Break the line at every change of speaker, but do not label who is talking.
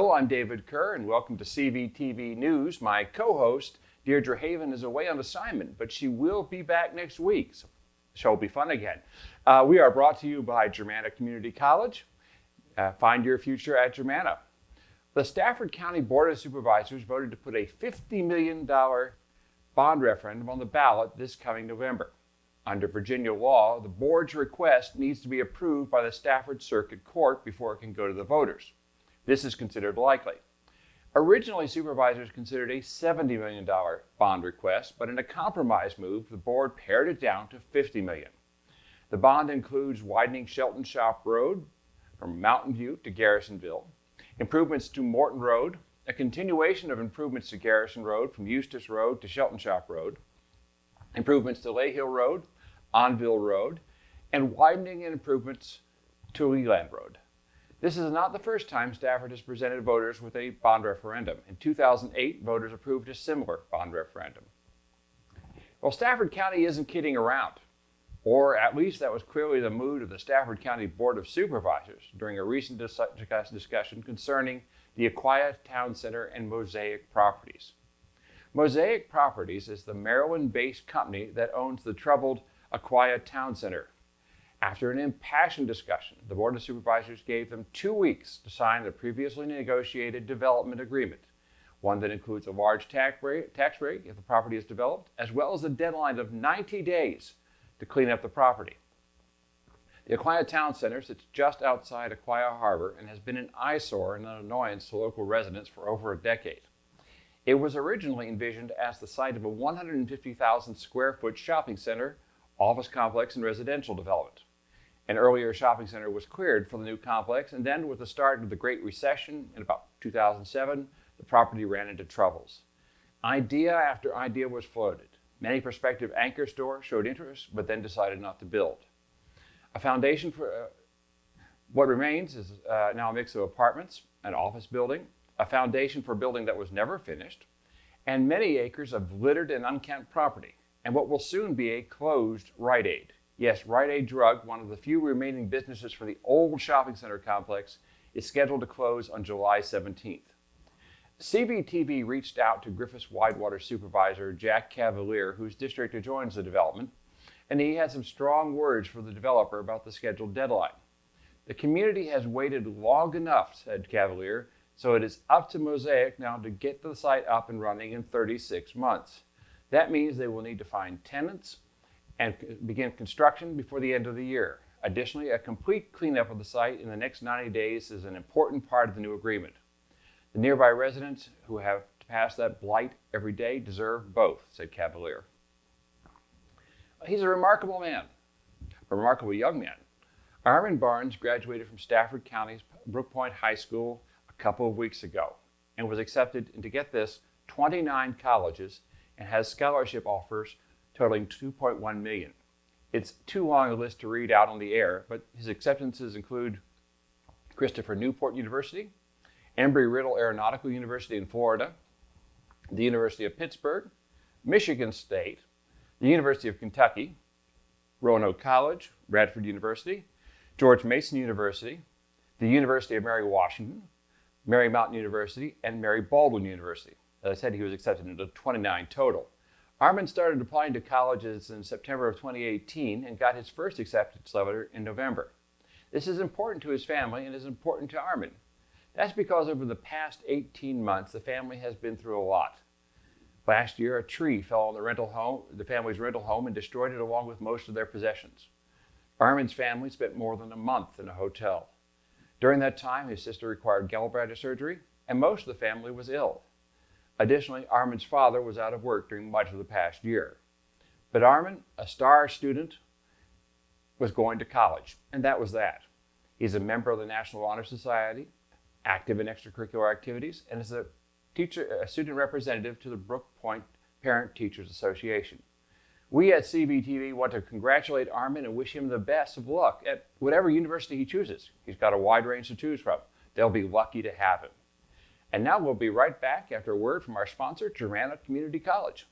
Hello, I'm David Kerr, and welcome to CVTV News. My co-host, Deedra Haven, is away on assignment, but she will be back next week, so the show will be fun again. We are brought to you by Germanna Community College. Find your future at Germanna. The Stafford County Board of Supervisors voted to put a $50 million bond referendum on the ballot this coming November. Under Virginia law, the board's request needs to be approved by the Stafford Circuit Court before it can go to the voters. This is considered likely. Originally, supervisors considered a $70 million bond request, but in a compromise move, the board pared it down to $50 million. The bond includes widening Shelton Shop Road from Mountain View to Garrisonville, improvements to Morton Road, a continuation of improvements to Garrison Road from Eustis Road to Shelton Shop Road, improvements to Lay Hill Road, Onville Road, and widening and improvements to Leland Road. This is not the first time Stafford has presented voters with a bond referendum. In 2008, voters approved a similar bond referendum. Well, Stafford County isn't kidding around, or at least that was clearly the mood of the Stafford County Board of Supervisors during a recent discussion concerning the Aquia Town Center and Mosaic Properties. Mosaic Properties is the Maryland-based company that owns the troubled Aquia Town Center. After an impassioned discussion, the Board of Supervisors gave them 2 weeks to sign the previously negotiated development agreement, one that includes a large tax break if the property is developed, as well as a deadline of 90 days to clean up the property. The Aquia Town Center sits just outside Aquia Harbor and has been an eyesore and an annoyance to local residents for over a decade. It was originally envisioned as the site of a 150,000 square foot shopping center, office complex, and residential development. An earlier shopping center was cleared for the new complex, and then with the start of the Great Recession in about 2007, the property ran into troubles. Idea after idea was floated. Many prospective anchor stores showed interest, but then decided not to build. A foundation for what remains is now a mix of apartments, an office building, a foundation for a building that was never finished, and many acres of littered and unkempt property, and what will soon be a closed Rite Aid. Yes, Rite Aid Drug, one of the few remaining businesses for the old shopping center complex, is scheduled to close on July 17th. CVTV reached out to Griffiths-Widewater Supervisor Jack Cavalier, whose district adjoins the development, and he had some strong words for the developer about the scheduled deadline. The community has waited long enough, said Cavalier, so it is up to Mosaic now to get the site up and running in 36 months. That means they will need to find tenants and begin construction before the end of the year. Additionally, a complete cleanup of the site in the next 90 days is an important part of the new agreement. The nearby residents who have to pass that blight every day deserve both, said Cavalier. He's a remarkable man, a remarkable young man. Armon Barnes graduated from Stafford County's Brooke Point High School a couple of weeks ago and was accepted into, get this, 29 colleges and has scholarship offers totaling $2.1 million. It's too long a list to read out on the air, but his acceptances include Christopher Newport University, Embry-Riddle Aeronautical University in Florida, the University of Pittsburgh, Michigan State, the University of Kentucky, Roanoke College, Radford University, George Mason University, the University of Mary Washington, Marymount University, and Mary Baldwin University. As I said, he was accepted into 29 total. Armon started applying to colleges in September of 2018 and got his first acceptance letter in November. This is important to his family and is important to Armon. That's because over the past 18 months, the family has been through a lot. Last year, a tree fell on the family's rental home and destroyed it along with most of their possessions. Armon's family spent more than a month in a hotel. During that time, his sister required gallbladder surgery, and most of the family was ill. Additionally, Armon's father was out of work during much of the past year. But Armon, a star student, was going to college, and that was that. He's a member of the National Honor Society, active in extracurricular activities, and is a student representative to the Brooke Point Parent Teachers Association. We at CVTV want to congratulate Armon and wish him the best of luck at whatever university he chooses. He's got a wide range to choose from. They'll be lucky to have him. And now we'll be right back after a word from our sponsor, Germanna Community College.